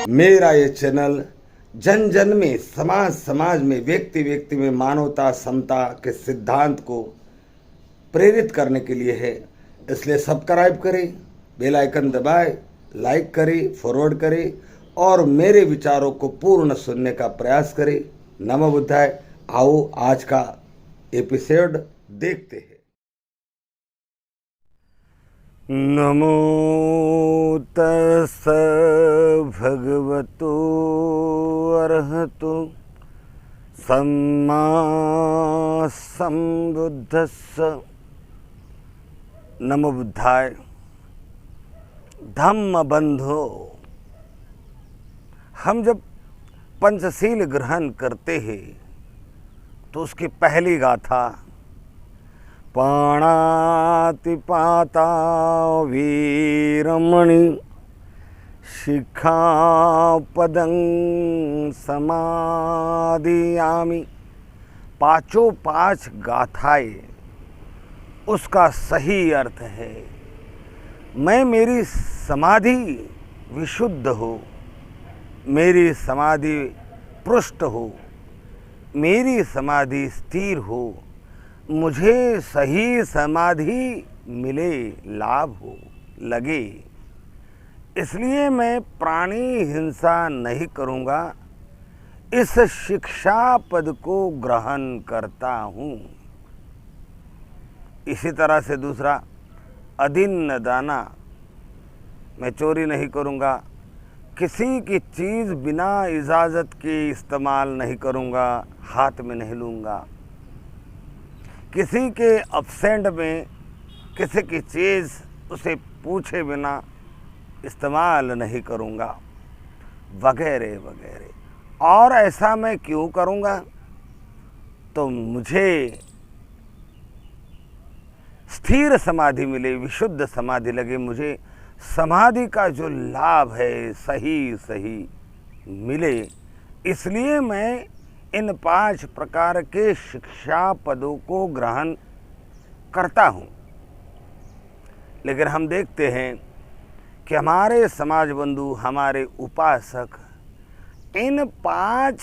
मेरा ये चैनल जन जन में, समाज समाज में, व्यक्ति व्यक्ति में मानवता समता के सिद्धांत को प्रेरित करने के लिए है। इसलिए सब्सक्राइब करें, बेल आइकन दबाएं, लाइक करें, फॉरवर्ड करें और मेरे विचारों को पूर्ण सुनने का प्रयास करें। नमो बुद्धाय। आओ आज का एपिसोड देखते हैं। नमो तस् भगवतो अरहतो सम्मा संबुद्धस्स। नमो बुद्धाय। धम्म बंधो, हम जब पंचशील ग्रहण करते हैं तो उसकी पहली गाथा पाणातिपाता वीरमणि शिखापदं समादियामि। पांचों पांच गाथाएं उसका सही अर्थ है, मैं मेरी समाधि विशुद्ध हो, मेरी समाधि पृष्ठ हो, मेरी समाधि स्थिर हो, मुझे सही समाधि मिले, लाभ हो लगे, इसलिए मैं प्राणी हिंसा नहीं करूँगा, इस शिक्षा पद को ग्रहण करता हूँ। इसी तरह से दूसरा, अदिन्न दाना, मैं चोरी नहीं करूँगा, किसी की चीज़ बिना इजाज़त के इस्तेमाल नहीं करूँगा, हाथ में नहीं लूँगा, किसी के अपसेंट में किसी की चीज़ उसे पूछे बिना इस्तेमाल नहीं करूँगा, वगैरह वगैरह। और ऐसा मैं क्यों करूँगा? तो मुझे स्थिर समाधि मिले, विशुद्ध समाधि लगे, मुझे समाधि का जो लाभ है सही सही मिले, इसलिए मैं इन पांच प्रकार के शिक्षा पदों को ग्रहण करता हूँ। लेकिन हम देखते हैं कि हमारे समाज बंधु, हमारे उपासक इन पांच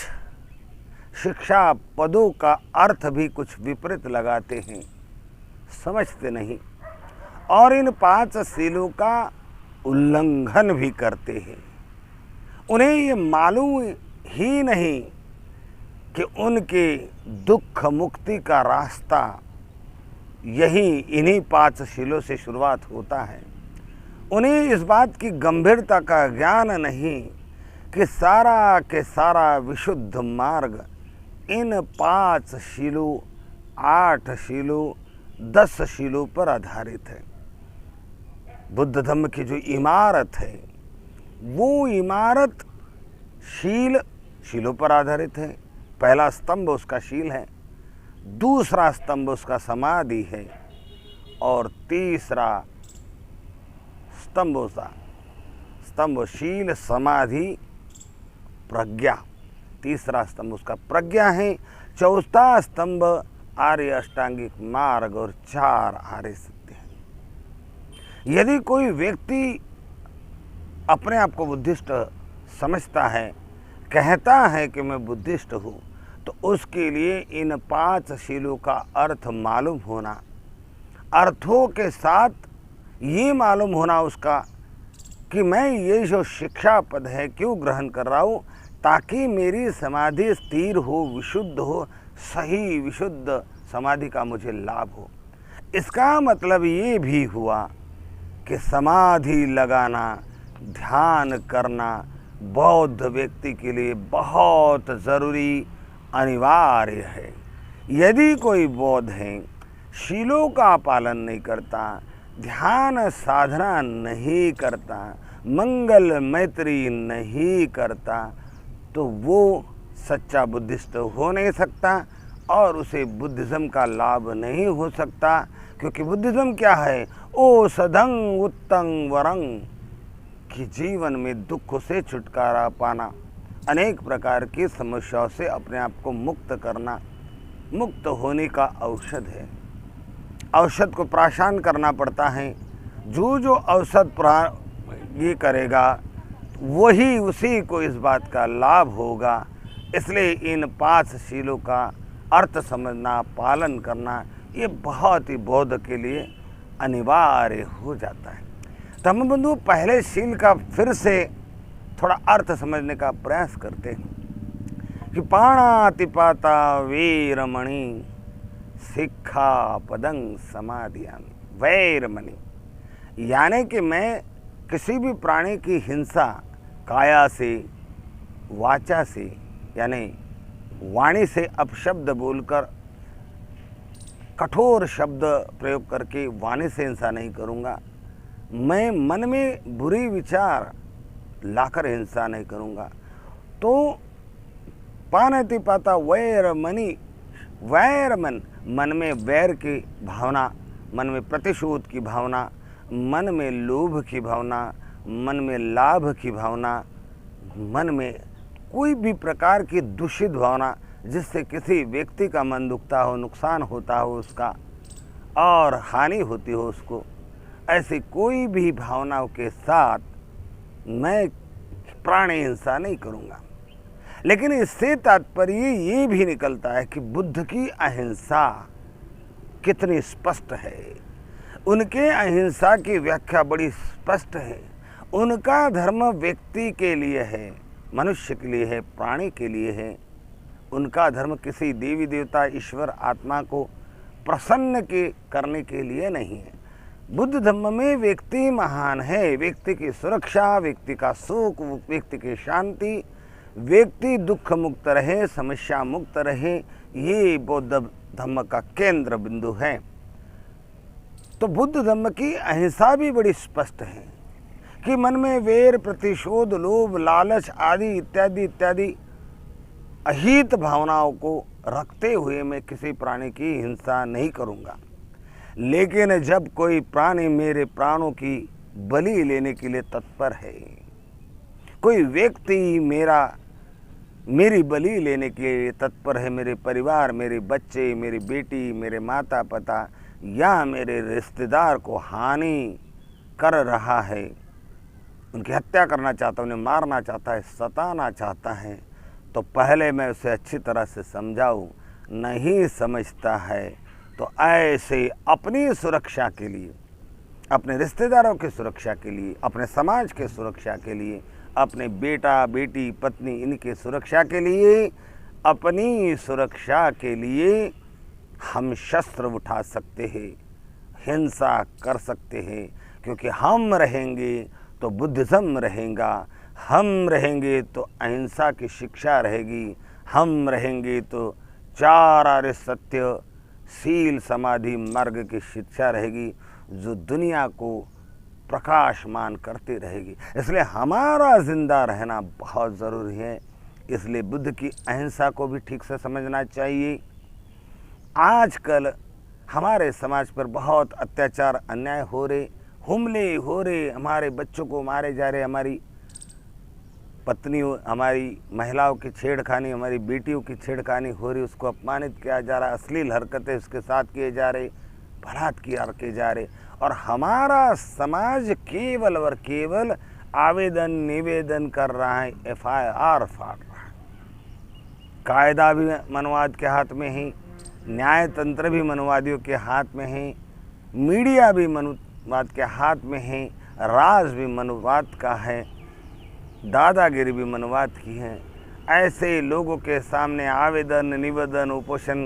शिक्षा पदों का अर्थ भी कुछ विपरीत लगाते हैं, समझते नहीं, और इन पांच शीलों का उल्लंघन भी करते हैं। उन्हें ये मालूम ही नहीं कि उनके दुख मुक्ति का रास्ता यही इन्हीं पांच शीलों से शुरुआत होता है। उन्हें इस बात की गंभीरता का ज्ञान नहीं कि सारा के सारा विशुद्ध मार्ग इन पांच शीलों, 8 शीलों, 10 शीलों पर आधारित है। बुद्ध धम्म की जो इमारत है वो इमारत शीलों पर आधारित है। पहला स्तंभ उसका शील है, दूसरा स्तंभ उसका समाधि है, और तीसरा स्तंभ शील समाधि प्रज्ञा, तीसरा स्तंभ उसका प्रज्ञा है, चौथा स्तंभ आर्य अष्टांगिक मार्ग और 4 आर्य सत्य है। यदि कोई व्यक्ति अपने आप को बुद्धिस्ट समझता है, कहता है कि मैं बुद्धिस्ट हूँ, तो उसके लिए इन 5 शीलों का अर्थ मालूम होना, अर्थों के साथ ये मालूम होना उसका कि मैं ये जो शिक्षा पद है क्यों ग्रहण कर रहा हूँ, ताकि मेरी समाधि स्थिर हो, विशुद्ध हो, सही विशुद्ध समाधि का मुझे लाभ हो। इसका मतलब ये भी हुआ कि समाधि लगाना, ध्यान करना बौद्ध व्यक्ति के लिए बहुत ज़रूरी, अनिवार्य है। यदि कोई बौद्ध है, शीलों का पालन नहीं करता, ध्यान साधना नहीं करता, मंगल मैत्री नहीं करता, तो वो सच्चा बुद्धिस्ट हो नहीं सकता और उसे बुद्धिज़्म का लाभ नहीं हो सकता। क्योंकि बुद्धिज़्म क्या है? ओ सदंग उत्तंग वरंग, कि जीवन में दुख से छुटकारा पाना, अनेक प्रकार की समस्याओं से अपने आप को मुक्त करना, मुक्त होने का औषध है। औषध को प्राशन करना पड़ता है। जो जो औषध ये करेगा, वही उसी को इस बात का लाभ होगा। इसलिए इन 5 शीलों का अर्थ समझना, पालन करना, ये बहुत ही बौद्ध के लिए अनिवार्य हो जाता है। तो हम बंधु पहले शील का फिर से थोड़ा अर्थ समझने का प्रयास करते हैं कि पाणातिपाता वीरमणि शिक्षा पदंग समाधियामि। वैरमणि यानी कि मैं किसी भी प्राणी की हिंसा काया से, वाचा से यानी वाणी से अपशब्द बोलकर, कठोर शब्द प्रयोग करके वाणी से हिंसा नहीं करूँगा। मैं मन में बुरी विचार लाकर हिंसा नहीं करूँगा। तो पाणातिपाता वैरमणि, वैरमन, मन में वैर की भावना, मन में प्रतिशोध की भावना, मन में लोभ की भावना, मन में लाभ की भावना, मन में कोई भी प्रकार की दूषित भावना जिससे किसी व्यक्ति का मन दुखता हो, नुकसान होता हो उसका और हानि होती हो उसको, ऐसी कोई भी भावनाओं के साथ मैं प्राणी हिंसा नहीं करूँगा। लेकिन इससे तात्पर्य ये भी निकलता है कि बुद्ध की अहिंसा कितनी स्पष्ट है। उनके अहिंसा की व्याख्या बड़ी स्पष्ट है। उनका धर्म व्यक्ति के लिए है, मनुष्य के लिए है, प्राणी के लिए है। उनका धर्म किसी देवी देवता, ईश्वर, आत्मा को प्रसन्न करने के लिए नहीं है। बुद्ध धर्म में व्यक्ति महान है। व्यक्ति की सुरक्षा, व्यक्ति का सुख, व्यक्ति की शांति, व्यक्ति दुख मुक्त रहे, समस्या मुक्त रहे, ये बौद्ध धर्म का केंद्र बिंदु है। तो बुद्ध धर्म की अहिंसा भी बड़ी स्पष्ट है कि मन में वैर, प्रतिशोध, लोभ, लालच आदि इत्यादि इत्यादि अहित भावनाओं को रखते हुए मैं किसी प्राणी की हिंसा नहीं करूँगा। लेकिन जब कोई प्राणी मेरे प्राणों की बलि लेने के लिए तत्पर है, कोई व्यक्ति मेरी बलि लेने के लिए तत्पर है, मेरे परिवार, मेरे बच्चे, मेरी बेटी, मेरे माता पिता या मेरे रिश्तेदार को हानि कर रहा है, उनकी हत्या करना चाहता है, उन्हें मारना चाहता है, सताना चाहता है, तो पहले मैं उसे अच्छी तरह से समझाऊं। नहीं समझता है तो ऐसे अपनी सुरक्षा के लिए, अपने रिश्तेदारों की सुरक्षा के लिए, अपने समाज के सुरक्षा के लिए, अपने बेटा, बेटी, पत्नी, इनकी सुरक्षा के लिए, अपनी सुरक्षा के लिए हम शस्त्र उठा सकते हैं, हिंसा कर सकते हैं। क्योंकि हम रहेंगे तो बुद्धिज्म रहेगा, हम रहेंगे तो अहिंसा की शिक्षा रहेगी, हम रहेंगे तो 4 आर्य सत्य, शील, समाधि मार्ग की शिक्षा रहेगी जो दुनिया को प्रकाशमान करती रहेगी। इसलिए हमारा जिंदा रहना बहुत ज़रूरी है। इसलिए बुद्ध की अहिंसा को भी ठीक से समझना चाहिए। आजकल हमारे समाज पर बहुत अत्याचार, अन्याय हो रहे, हमले हो रहे, हमारे बच्चों को मारे जा रहे, हमारी पत्नियों, हमारी महिलाओं की छेड़खानी, हमारी बेटियों की छेड़खानी हो रही, उसको अपमानित किया जा रहा, अश्लील हरकतें उसके साथ किए जा रहे, बलात्कार किए जा रहे, और हमारा समाज केवल और केवल आवेदन निवेदन कर रहा है, FIR फाड़ रहा है। कायदा भी मनवाद के हाथ में है, न्याय तंत्र भी मनवादियों के हाथ में है, मीडिया भी मनवाद के हाथ में है, राज भी मनवाद का है, दादागिरी भी मनवाद की है। ऐसे लोगों के सामने आवेदन निवेदन उपोषण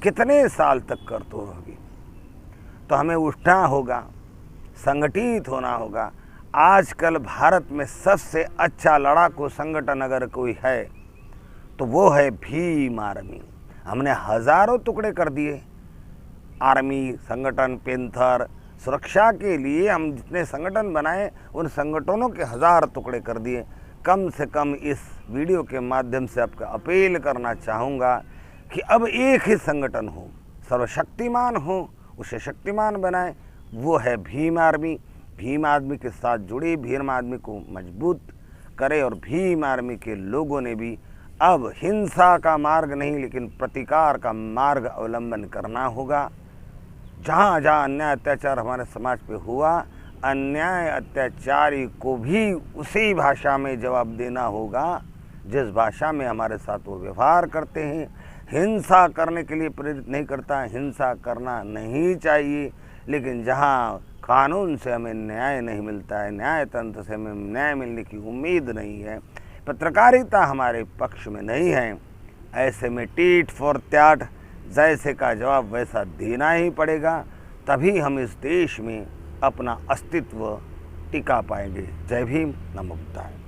कितने साल तक करते रहोगे? तो हमें उठना होगा, संगठित होना होगा। आजकल भारत में सबसे अच्छा लड़ाकू संगठन अगर कोई है तो वो है भीम आर्मी। हमने हजारों टुकड़े कर दिए आर्मी संगठन, पेंथर, सुरक्षा के लिए हम जितने संगठन बनाए उन संगठनों के 1000 टुकड़े कर दिए। कम से कम इस वीडियो के माध्यम से आपका अपील करना चाहूँगा कि अब एक ही संगठन हो, सर्वशक्तिमान हो, उसे शक्तिमान बनाए, वो है भीम आर्मी। भीम आर्मी के साथ जुड़े, भीम आर्मी को मजबूत करे। और भीम आर्मी के लोगों ने भी अब हिंसा का मार्ग नहीं लेकिन प्रतिकार का मार्ग अवलंबन करना होगा। जहाँ जहाँ अन्याय अत्याचार हमारे समाज पे हुआ, अन्याय अत्याचारी को भी उसी भाषा में जवाब देना होगा जिस भाषा में हमारे साथ वो व्यवहार करते हैं। हिंसा करने के लिए प्रेरित नहीं करता, हिंसा करना नहीं चाहिए, लेकिन जहाँ कानून से हमें न्याय नहीं मिलता है, न्याय तंत्र से हमें न्याय मिलने की उम्मीद नहीं है, पत्रकारिता हमारे पक्ष में नहीं है, ऐसे में टीट फॉर टैट जैसे का जवाब वैसा देना ही पड़ेगा। तभी हम इस देश में अपना अस्तित्व टिका पाएंगे। जय भीम, नमो बुद्धाय।